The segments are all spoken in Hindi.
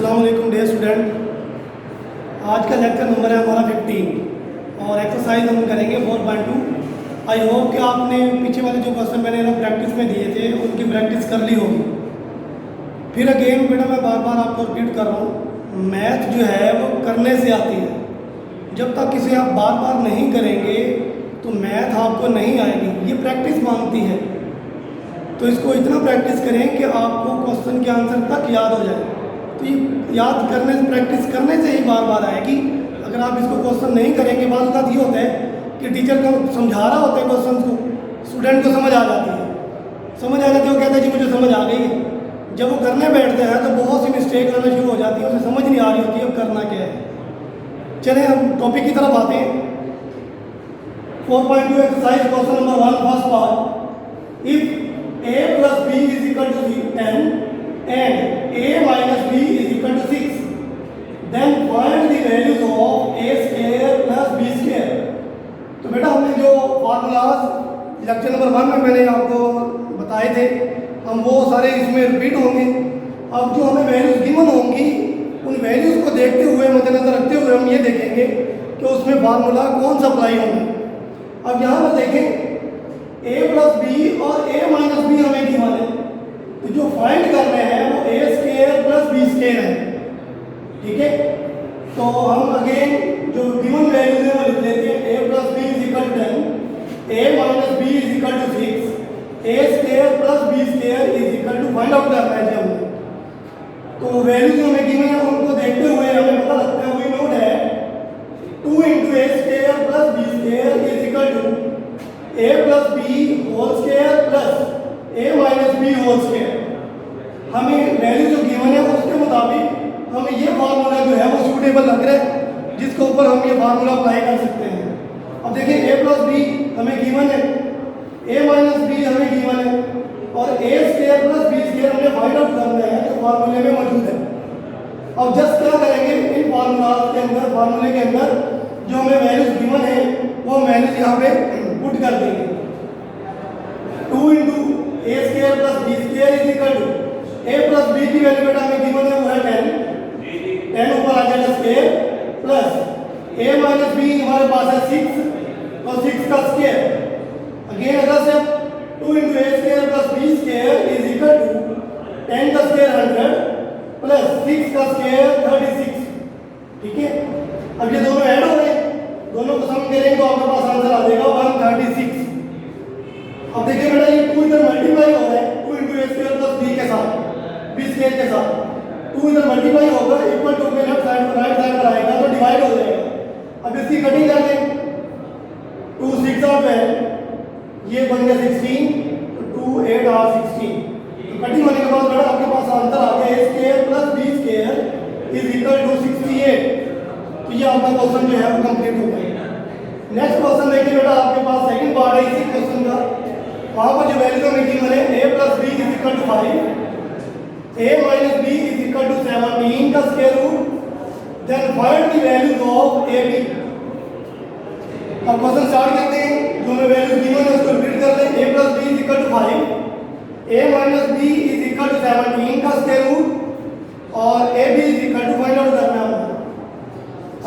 अस्सलाम वालेकुम डियर स्टूडेंट। आज का लेक्चर नंबर है हमारा 15 और एक्सरसाइज हम करेंगे 4.2। आई होप कि आपने पीछे वाले जो क्वेश्चन मैंने ना प्रैक्टिस में दिए थे उनकी प्रैक्टिस कर ली होगी। फिर अगेन बेटा मैं बार बार आपको रिपीट कर रहा हूँ, मैथ जो है वो करने से आती है। जब तक इसे आप बार बार नहीं करेंगे तो मैथ आपको नहीं आएगी, ये प्रैक्टिस मांगती है। तो इसको इतना प्रैक्टिस करें कि आपको क्वेश्चन के आंसर तक याद हो जाए। तो ये याद करने से, प्रैक्टिस करने से ही बार बार आएगी। अगर आप इसको क्वेश्चन नहीं करेंगे, बात का ये होता है कि टीचर को समझा रहा होता है क्वेश्चन को, स्टूडेंट को समझ आ जाती है, समझ आ जाती है, वो कहता है जी मुझे समझ आ गई है। जब वो करने बैठते हैं तो बहुत सी मिस्टेक आना शुरू हो जाती है, उसे समझ नहीं आ रही होती अब करना क्या है। चलें हम टॉपिक की तरफ आते हैं। 4.2 exercise question number 1 first part. If a plus b is equal to 10 and a minus b is equal to 6, then find the values of a square plus b square। तो बेटा हमने जो फार्मूलाज लेक्चर नंबर 1 में मैंने आपको बताए थे, हम वो सारे इसमें रिपीट होंगे। अब जो हमें वैल्यूज गिवन होंगी उन वैल्यूज को देखते हुए, मद्देनजर रखते हुए हम ये देखेंगे कि उसमें फार्मूला कौन सा अप्लाई होंगे। अब यहाँ पर देखें a प्लस बी और a माइनस बी हमें गिवन है, तो जो फाइंड करने हैं वो a square plus b square है। ठीक है, तो हम अगेन जो गिवन वैल्यूज है वो लिख लेते हैं। a plus B is equal to 10, a minus B is equal to 6, a square plus b square is equal to find out करना है हमने। तो वैल्यूज हमें गिवन है उनको देखते हुए हमें पता लगता है, वी नोट है 2 into a square plus b square is equal to a plus B whole square plus a minus B whole square. हमें वैल्यू जो गिवन है उसके मुताबिक हमें ये फार्मूला जो है वो सूटेबल लग रहा है, जिसके ऊपर हम ये फार्मूला अप्लाई कर सकते हैं। अब देखिए a प्लस बी हमें गिवन है, a माइनस बी हमें गिवन है और a square plus b square हमें फाइंड आउट करना है जो फार्मूले में मौजूद है। अब जस्ट क्या करेंगे, इन फार्मूला के अंदर, फार्मूले के अंदर जो हमें वैल्यूज गिवन है वो वैल्यूज यहाँ पे पुट कर देंगे। 2 into a square plus b square is equal to a plus b की वैल्यू बेटा हमें गिवन है वो है 10 ऊपर आ जाएगा square plus a minus b हमारे पास है 6, तो 6 का स्क्वायर। अगेन अगर से 2 into a square plus b square is equal to 10 का स्क्वायर 100 प्लस 6 का स्क्वायर 36। ठीक है, अब ये दोनों ऐड हो गए, दोनों को सम करेंगे तो आपके पास आंसर आ जाएगा 136। अब देखिए बेटा ये 2 इधर मल्टीप्लाई हो रहा है 2 into a square plus b के साथ, b स्क्वायर के साथ 2 इधर मल्टीप्लाई होगा, इक्वल टू के लेफ्ट साइड पर राइट साइड पर आएगा तो डिवाइड हो जाएगा। अब इसकी कटिंग कर दें, 2 6 आउट है, ये बन गया 16, तो 2 8 और 16। तो कटिंग होने के बाद बेटा आपके पास आंसर आ गया a square plus b square is equal to 68। तो ये आपका क्वेश्चन जो है वो कंप्लीट हो गया। नेक्स्ट क्वेश्चन देखिए बेटा, आपके पास सेकंड पार्ट है इसी क्वेश्चन का। वहां पर जो वैल्यू हमें गिवन है a plus B is equal to 5, a minus B is equal to 17 का square root, then find the values of a b। अब क्वेश्चन स्टार्ट करते हैं, जो हमें वैल्यूज गिवन है उसको रिपीट कर लें। a plus B is equal to 5, a minus B is equal to 17 का स्क्वायर रूट और a b is equal to find out करना है।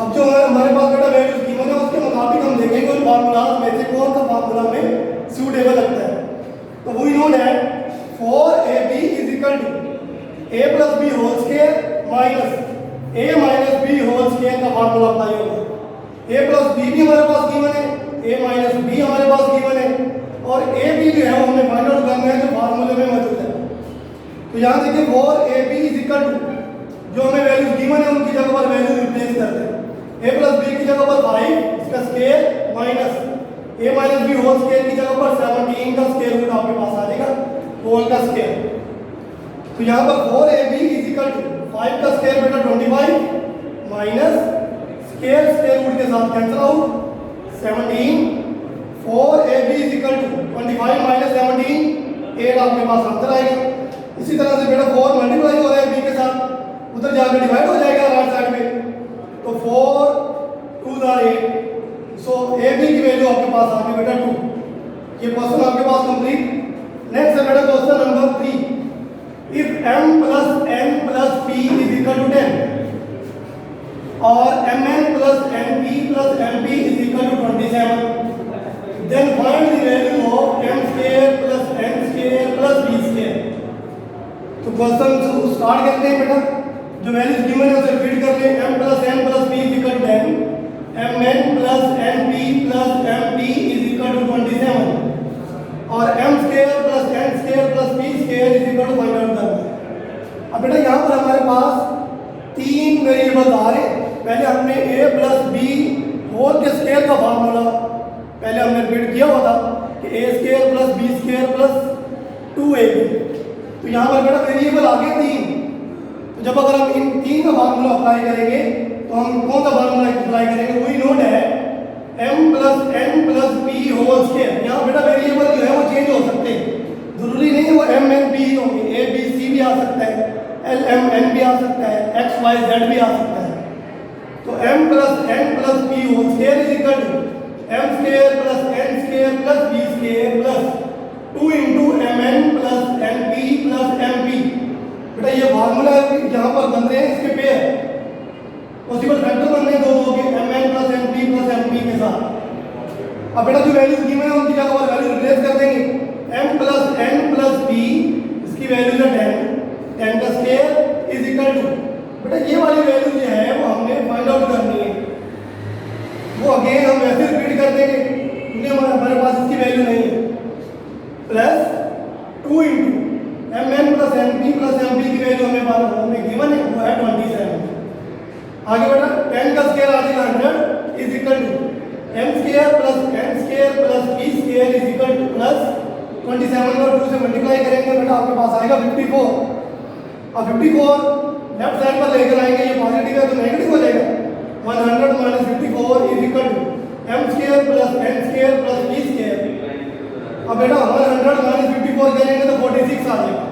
अब जो हमारे पास बेटा वैल्यूज गिवन है उसके मुताबिक हम देखेंगे उन फार्मूलाज में से कौन सा फार्मूला में सूटेबल लगता है। तो we know that 4ab is equal to a plus B whole square minus a minus b whole square का फार्मूला अप्लाई होगा। a प्लस b भी हमारे पास गिवन है, a माइनस b हमारे पास गिवन है और a b जो है वो हमें फाइंड आउट करना है जो फार्मूले में मौजूद है। तो यहाँ देखिए 4ab इज इक्वल टू जो हमें वैल्यूज गिवन है उनकी जगह पर वैल्यू रिप्लेस करते हैं। a प्लस बी की जगह पर 5 इसका square minus a minus B whole square की जगह पर 17 का स्क्वायर रूट आपके पास आ जाएगा, होल का स्क्वायर। तो यहाँ पर 4ab इज इक्वल टू 5 का स्क्वायर बेटा 25 माइनस स्क्वायर स्क्वायर रूट के साथ cancel out 17, 4ab is equal टू 25 माइनस 17 8 आपके पास आंसर आएगा। इसी तरह से बेटा 4 मल्टीप्लाई हो रहा है b के साथ, उधर जाकर डिवाइड हो जाएगा राइट साइड में, तो 4 2 8। सो ए बी की वैल्यू आपके पास आ गई बेटा 2। ये क्वेश्चन आपके पास कंप्लीट। नेक्स्ट है बेटा question number 3। If m plus n plus p is equal to 10 or mn plus np plus mp is equal to 27, then find the value of m square plus n square plus p square. तो क्वेश्चन स्टार्ट करते हैं बेटा, जो वैल्यूज गिवन है उसे फिट कर ले। m plus n plus p is equal to 10, mn plus np plus mp is equal to 27 और m square plus n square plus p square is equal to find out करना है। अब बेटा यहाँ पर हमारे पास तीन वेरिएबल आ रहे हैं। पहले हमने a plus b होल के स्क्वायर का फार्मूला पहले हमने फिट किया हुआ था कि a square plus b square plus 2ab। तो यहाँ पर बेटा वेरिएबल आ गए तीन। तो जब अगर हम इन तीन का फार्मूला अप्लाई करेंगे तो हम कौन सा फार्मूला अप्लाई करेंगे? वही नोट है m plus n plus p whole square. यहाँ बेटा वेरिएबल जो है वो चेंज हो सकते हैं, जरूरी नहीं है वो m n p ही होंगे, a b c भी आ सकता है, l m n भी आ सकता है, x y z भी आ सकता है। तो m plus n plus p whole square is equal to m square plus n square plus b square plus 2 into M N plus M P plus M P. बेटा ये फार्मूला यहाँ पर बन रहे हैं इसके पेयर, पॉसिबल फैक्टर बन रहे हैं दो के M N plus M P plus M P के साथ। अब बेटा जो वैल्यूज गिवन है उनकी जगह पर वैल्यू रिप्लेस कर देंगे। m plus n plus p इसकी वैल्यू है 10 का स्क्वायर इज इक्वल टू, बेटा ये वाली वैल्यू जो है वो हमने फाइंड आउट करनी है। वो अगेन हम ऐसे रिपीट कर देंगे क्योंकि हमारे पास इसकी वैल्यू नहीं है। Plus 2 into M N plus M P plus M P की वैल्यू हमें गिवन है वो है 27। आगे बेटा 10 का स्क्वायर आ जाएगा 100 is equal to m square plus n square plus p square is equal to plus 27 को 2 से मल्टीप्लाई करेंगे बेटा आपके पास आएगा 54। अब 54 लेफ्ट साइड पर लेकर आएंगे, ये पॉजिटिव है तो नेगेटिव हो जाएगा। 100 minus 54 is equal to m square plus n square plus p square. अब बेटा 100 माइनस 54 करेंगे तो 46 आ जाएगा।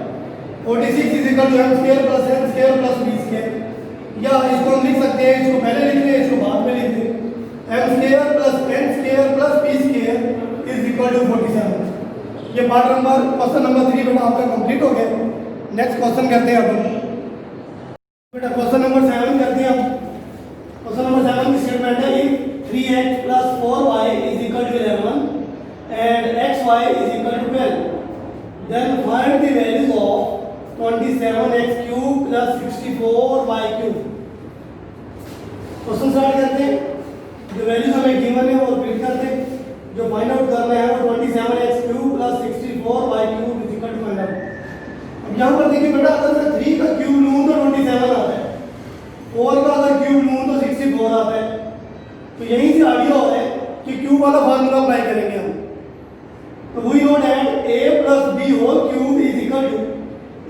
46 is equal to m square plus n square plus p square, या इसको हम लिख सकते हैं, इसको पहले लिख लें इसको बाद में लिख दें। m square plus n square plus p square is equal to 47। ये पार्ट नंबर क्वेश्चन नंबर 3 बेटा आपका कंप्लीट हो गया। नेक्स्ट क्वेश्चन करते हैं अब बेटा क्वेश्चन नंबर 7 करते हैं। अब क्वेश्चन नंबर 7 की स्टेटमेंट है if 3x plus 4y is equal to 11 and xy is equal to 12, then find the values of 27x cube plus 64y cube। Question start करते हैं। जो वैल्यूज हमें गिवन है वो रिपीट करते हैं। जो फाइंड आउट करना है वो 27x cube plus 64y cube is equal to find out. अब यहाँ पर देखिए बेटा अगर मैं 3 का क्यूब लूँ तो 27 आता है, 4 का अगर क्यूब लूँ तो 64 आता है। तो यहीं से आइडिया हो है कि क्यूब वाला फार्मूला अप्लाई करेंगे हम। तो we know that a plus b whole cube is equal to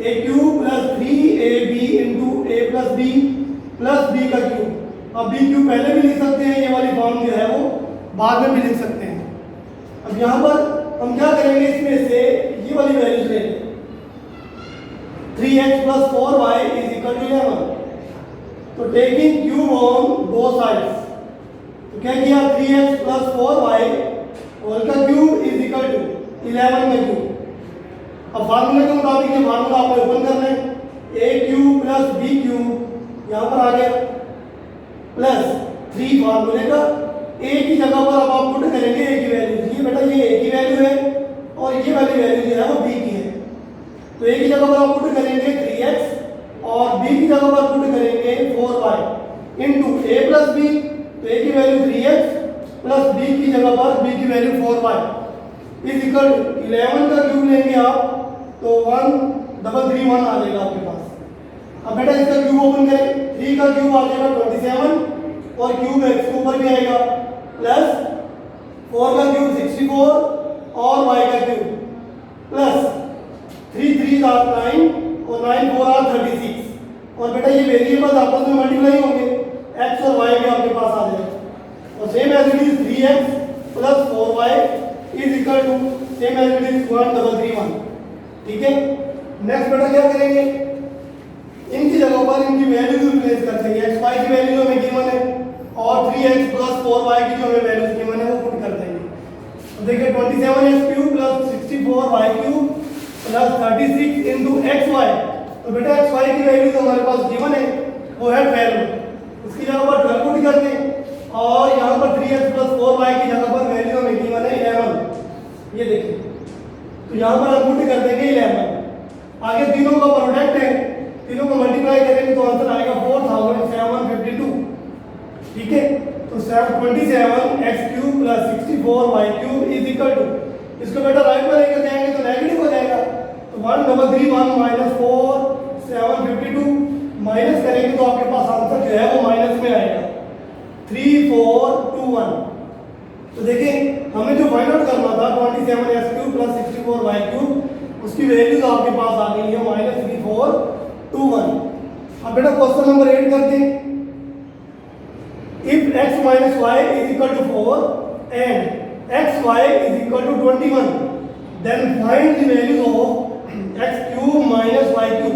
a cube plus 3ab into a plus b plus b का क्यूब। अब b क्यूब पहले भी लिख सकते हैं, ये वाली फॉर्म जो है वो बाद में भी लिख सकते हैं। अब यहाँ पर हम क्या करेंगे, इसमें से ये वाली वैल्यूज लेंगे 3x plus 4y is equal to 11। तो taking cube on both sides, तो क्या किया 3x plus 4y होल का क्यूब इज इक्वल टू 11 का क्यूब। अब फार्मूले के मुताबिक ये फार्मूला आपको ओपन करना है, a cube plus b cube यहाँ पर आ गया प्लस 3 फार्मूले का a की जगह पर अब आप पुट करेंगे a की वैल्यू। ये बेटा ये a की वैल्यू है और ये वाली वैल्यू जो है वो b की है। तो a की जगह पर आप पुट करेंगे 3x और b की जगह पर पुट करेंगे 4y into a plus b। तो a की वैल्यू 3x प्लस b की जगह पर b की value 4y is equal to 11 का क्यूब लेंगे आप तो 1331 आ जाएगा आपके पास। अब बेटा इसका क्यूब ओपन करें, 3 का क्यूब आ जाएगा 27 और क्यूब x के ऊपर भी आएगा प्लस 4 का क्यूब 64 और y का क्यूब प्लस 3 3 9 और 9 4 आर 36। और बेटा ये वेरिएबल्स आपस में मल्टीप्लाई होंगे, x और y भी आपके पास आ जाएगा। और same as it is 3x plus 4y is equal to same as it is 1331। ठीक है, नेक्स्ट बेटा क्या करेंगे, इनकी जगह पर इनकी वैल्यू रिप्लेस कर देंगे। x y की वैल्यू हमें गिवन है और 3x प्लस 4y की जो हमें वैल्यूज गिवन है वो पुट कर देंगे। तो देखिए 27x cube plus 64y cube plus 36 into xy तो बेटा एक्स वाई की वैल्यू जो हमारे पास गिवन है वो है 12, उसकी जगह पर 12 पुट कर दें और यहाँ पर 3x + 4y की जगह पर वैल्यू हमें गिवन है 11, ये देखिए। तो यहाँ पर हम पुट कर देंगे 11, आगे तीनों का प्रोडक्ट है, तीनों को मल्टीप्लाई करेंगे तो आंसर आएगा 4752, ठीक है। तो 27x³ + 64y³ is equal to, इसको बेटा राइट में लेकर जाएंगे तो नेगेटिव हो जाएगा, तो 133 4 752 माइनस करेंगे तो आपके पास आंसर जो है वो माइनस में आएगा 3421। तो देखिए हमें जो फाइंड आउट करना था 27x³ + 64y³, उसकी वैल्यू तो आपके पास आ गई है -3421। अब बेटा क्वेश्चन नंबर 8 करते हैं। If x minus y is equal to 4 and xy is equal to 21, then find the values of x³ minus y³।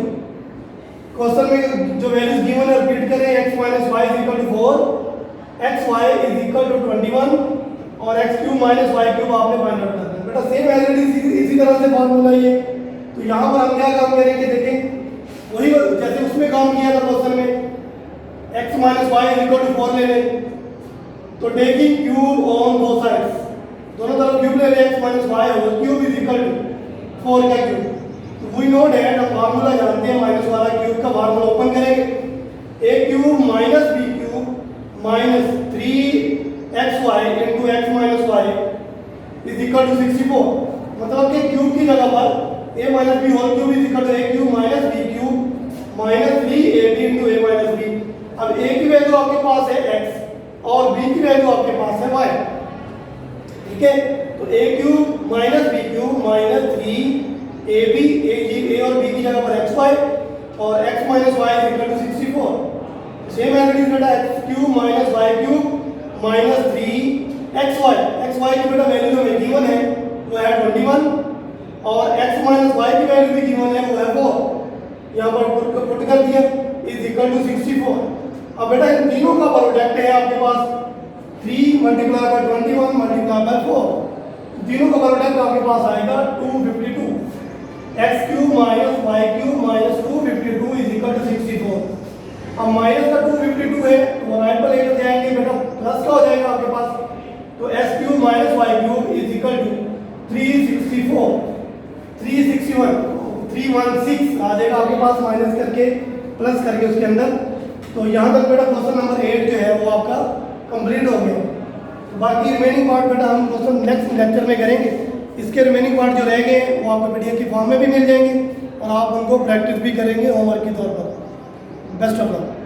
Question में जो वैल्यूज गिवन है रिपीट करें, x minus y is equal to 4, xy is equal to 21 और x³ minus y³ आपने फाइंड आउट करना है। बेटा सेम एज इट इज इसी तरह से फॉर्मूला ये, तो यहाँ पर हम क्या काम करेंगे, देखें वही जैसे उसमें काम किया था क्वेश्चन में, x minus y is equal to 4 ले लें, तो taking cube on both sides, दोनों तरफ क्यूब ले लें, x minus y होगा क्यूब इज इक्वल टू 4 का क्यूब। तो वी नो डैट हम फार्मूला जानते हैं माइनस वाला क्यूब का, फार्मूला ओपन करेंगे, a³ minus b³ minus 3xy into x minus y is equal to 64। मतलब कि क्यूब की जगह पर a minus b whole cube is equal to a³ minus b³ minus 3ab into a minus b। अब a की वैल्यू आपके पास है x और b की वैल्यू आपके पास है y, ठीक है। तो a³ minus b³ minus 3ab, a और b की जगह पर xy और x minus y is equal to 64। Same as it is बेटा x³ minus y³ minus 3xy, xy की बेटा वैल्यू हमें गिवन है वो है 21 और x minus y की वैल्यू भी गिवन है वो है 4, यहाँ पर पुट कर दिया इज इक्वल टू 64। अब बेटा इन तीनों का प्रोडक्ट है आपके पास 3 × 21 × 4, तीनों का प्रोडक्ट आपके पास आएगा 252, x³ minus y³ minus 252 is equal to 64। अब माइनस का 252 है तो राइट पर लेकर जाएंगे बेटा, प्लस का हो जाएगा आपके पास, तो s³ minus y³ is equal to 364 361 316 आ जाएगा आपके पास, माइनस करके प्लस करके उसके अंदर। तो यहाँ तक बेटा क्वेश्चन नंबर 8 जो है वो आपका कंप्लीट हो गया। बाकी रिमेनिंग पार्ट बेटा हम क्वेश्चन नेक्स्ट लेक्चर में करेंगे, इसके रिमेनिंग पार्ट जो रह गए हैं वो आपको पीडीएफ की फॉर्म में भी मिल जाएंगे और आप उनको प्रैक्टिस भी करेंगे होमवर्क के तौर पर। Best of luck.